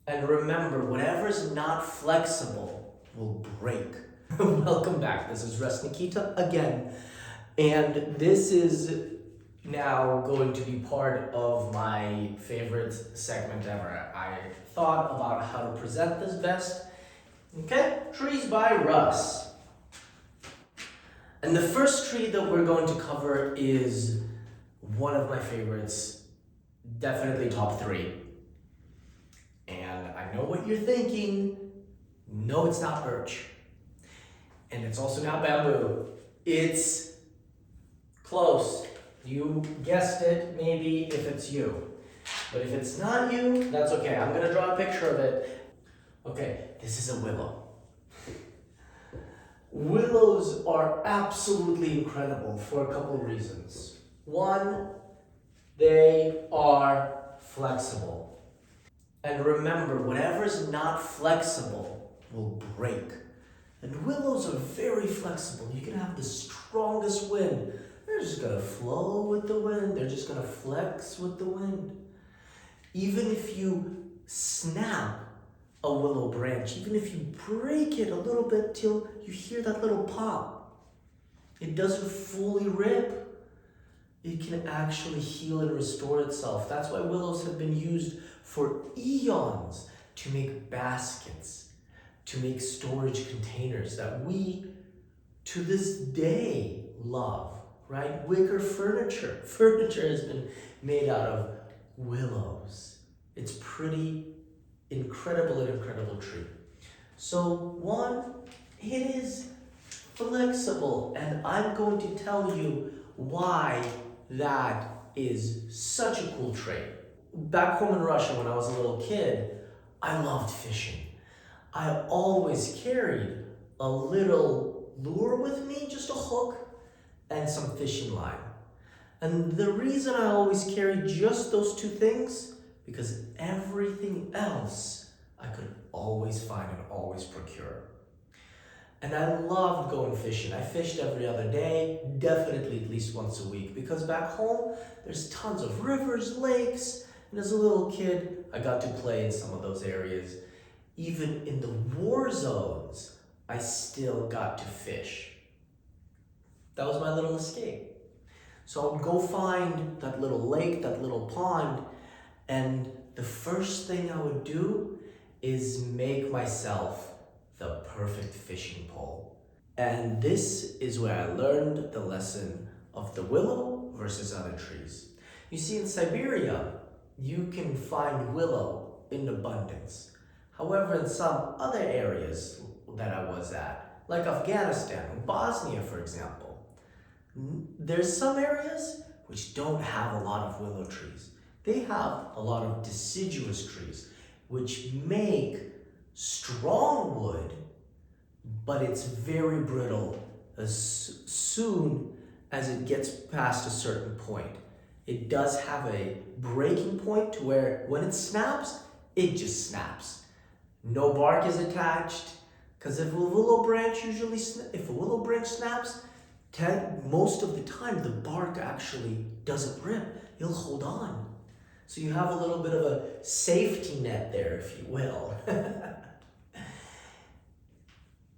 And remember, whatever's not flexible will break. Welcome back. This is Res Nikita again. And this is now going to be part of my favorite segment ever. I thought about how to present this best. Okay, trees by Russ. And the first tree that we're going to cover is one of my favorites, definitely top 3. And I know what you're thinking. No, it's not birch. And it's also not bamboo. It's close. You guessed it, maybe, if it's you. But if it's not you, that's okay. I'm gonna draw a picture of it. Okay, this is a willow. Willows are absolutely incredible for a couple of reasons. One, they are flexible. And remember, whatever's not flexible will break. And willows are very flexible. You can have the strongest wind. They're just gonna flow with the wind. They're just gonna flex with the wind. Even if you snap a willow branch, even if you break it a little bit till you hear that little pop, it doesn't fully rip. It can actually heal and restore itself. That's why willows have been used for eons to make baskets, to make storage containers that we, to this day, love, right? Wicker furniture. Furniture has been made out of willows. It's pretty incredible, an incredible tree. So one, it is flexible, and I'm going to tell you why that is such a cool trait. Back home in Russia when I was a little kid, I loved fishing. I always carried a little lure with me, just a hook and some fishing line. And the reason I always carried just those 2 things, because everything else I could always find and always procure. And I loved going fishing. I fished every other day, definitely at least once a week, because back home, there's tons of rivers, lakes, and as a little kid, I got to play in some of those areas. Even in the war zones, I still got to fish. That was my little escape. So I would go find that little lake, that little pond, and the first thing I would do is make myself the perfect fishing pole. And this is where I learned the lesson of the willow versus other trees. You see, in Siberia, you can find willow in abundance. However, in some other areas that I was at, like Afghanistan and Bosnia, for example, there's some areas which don't have a lot of willow trees. They have a lot of deciduous trees, which make strong wood, but it's very brittle as soon as it gets past a certain point. It does have a breaking point to where when it snaps, it just snaps. No bark is attached, because if a willow branch snaps, most of the time the bark actually doesn't rip. It'll hold on. So you have a little bit of a safety net there, if you will.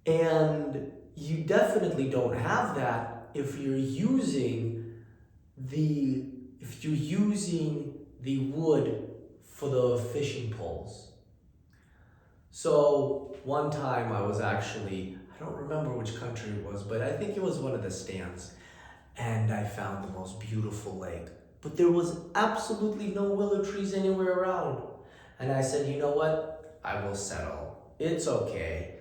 And you definitely don't have that if you're using the wood for the fishing poles. So one time I was actually, I don't remember which country it was, but I think it was one of the stands, and I found the most beautiful lake. But there was absolutely no willow trees anywhere around. And I said, you know what? I will settle. It's okay.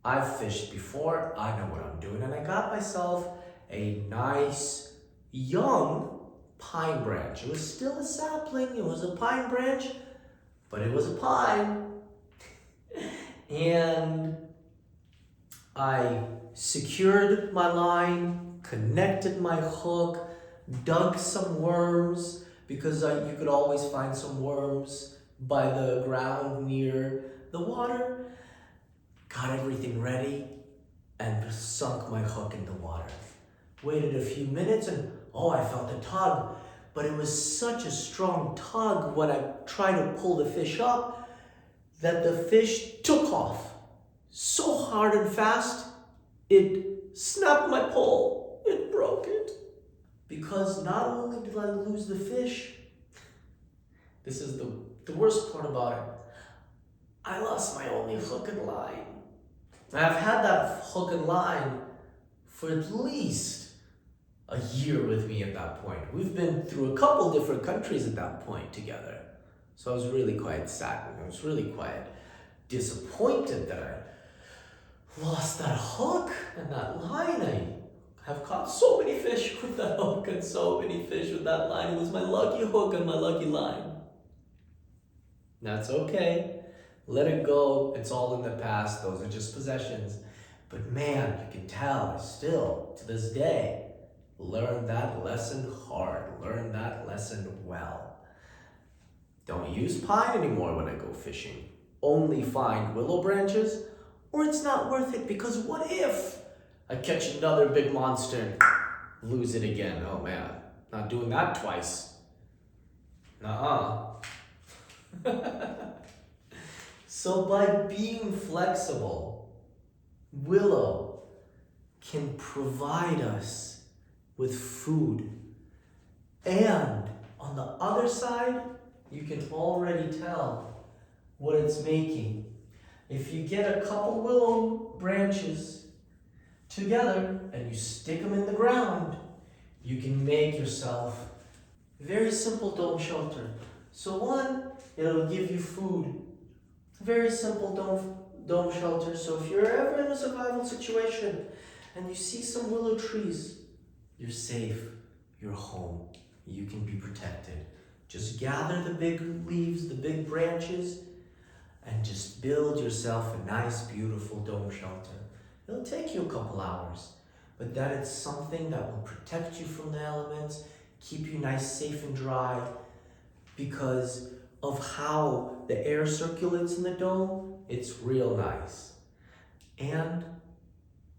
I've fished before. I know what I'm doing. And I got myself a nice young pine branch. It was still a sapling. It was a pine branch, but it was a pine. And I secured my line, connected my hook, dug some worms, because you could always find some worms by the ground near the water. Got everything ready and sunk my hook in the water. Waited a few minutes and I felt a tug, but it was such a strong tug when I tried to pull the fish up. that the fish took off so hard and fast, it snapped my pole. It broke it. Because not only did I lose the fish, this is the worst part about it, I lost my only hook and line. I've had that hook and line for at least a year with me at that point. We've been through a couple different countries at that point together. So I was really quite sad. I was really quite disappointed that I lost that hook and that line. I have caught so many fish with that hook and so many fish with that line. It was my lucky hook and my lucky line. That's okay. Let it go. It's all in the past. Those are just possessions. But man, you can tell I still, to this day, learn that lesson hard. Learn that lesson well. Don't use pine anymore when I go fishing. Only find willow branches, or it's not worth it, because what if I catch another big monster and lose it again? Oh man, not doing that twice. Nuh-uh. So by being flexible, willow can provide us with food. And on the other side, you can already tell what it's making. If you get a couple willow branches together and you stick them in the ground, you can make yourself a very simple dome shelter. So one, it'll give you food. Very simple dome shelter. So if you're ever in a survival situation and you see some willow trees, you're safe, you're home, you can be protected. Just gather the big leaves, the big branches, and just build yourself a nice, beautiful dome shelter. It'll take you a couple hours, but that is something that will protect you from the elements, keep you nice, safe, and dry, because of how the air circulates in the dome. It's real nice. And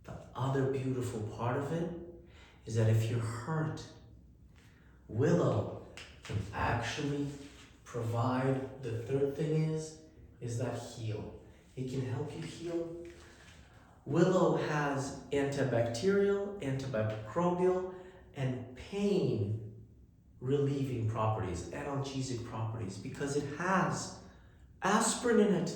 the other beautiful part of it is that if you're hurt, willow can actually provide, the third thing is that heal. It can help you heal. Willow has antibacterial, antimicrobial, and pain relieving properties, analgesic properties, because it has aspirin in it.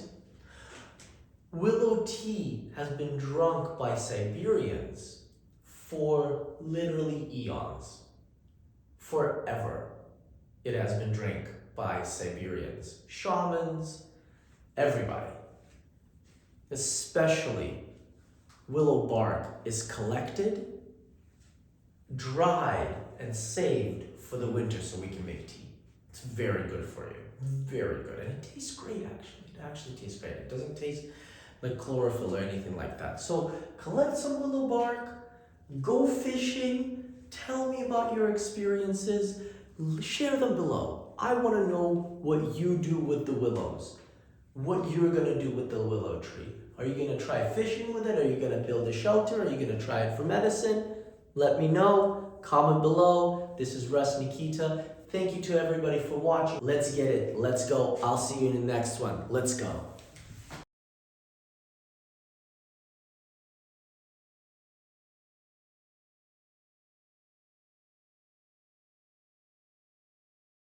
Willow tea has been drunk by Siberians for literally eons. Forever. It has been drank by Siberians, shamans, everybody. Especially willow bark is collected, dried, and saved for the winter so we can make tea. It's very good for you. Very good. And it tastes great, actually. It actually tastes great. It doesn't taste like chlorophyll or anything like that. So collect some willow bark, go fishing, tell me about your experiences, share them below. I want to know what you do with the willows, what you're going to do with the willow tree. Are you going to try fishing with it? Are you going to build a shelter? Are you going to try it for medicine? Let me know. Comment below. This is Russ Nikita. Thank you to everybody for watching. Let's get it. Let's go. I'll see you in the next one. Let's go.